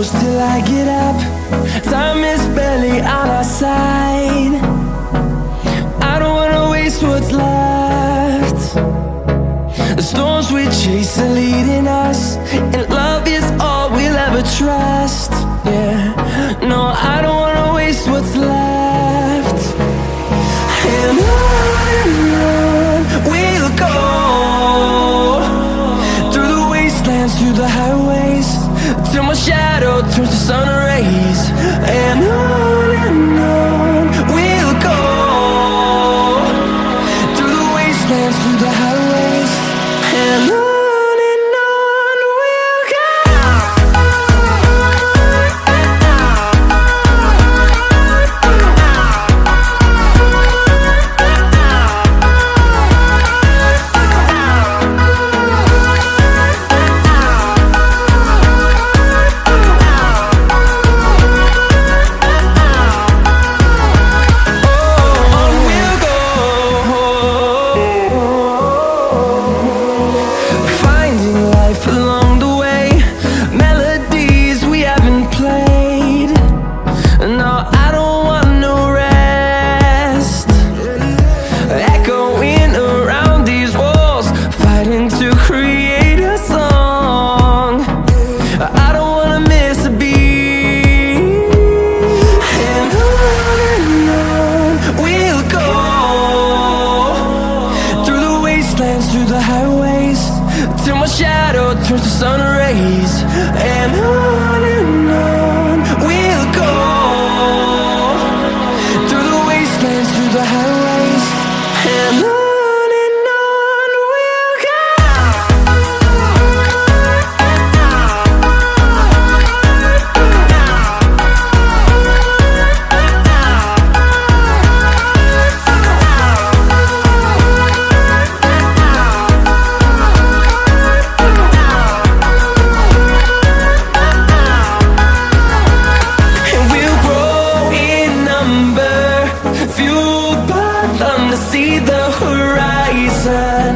close till I get up. Time is barely on our side. I don't wanna waste what's left. The storms we chase are leading us, and love is all we'll ever trust. Yeah, no, I don't wanna waste what's left. And on we'll go, through the wastelands, through the highways, till my shadow turns to sun rays. And on we'll go, through the wastelands, through the highways, and on we'll go. Along the way, melodies we haven't played. No, I don't want no rest. Echoing around these walls, fighting to create a song. I don't wanna miss a beat. And on we'll go, through the wastelands, through the highways, till my shadow turns to sun rays. And on we'll go, through the wastelands, through the highways, and on we'll go. See the horizon,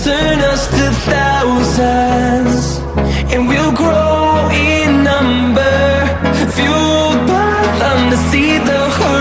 turn us to thousands, and we'll grow in number, fueled by them to see the horizon.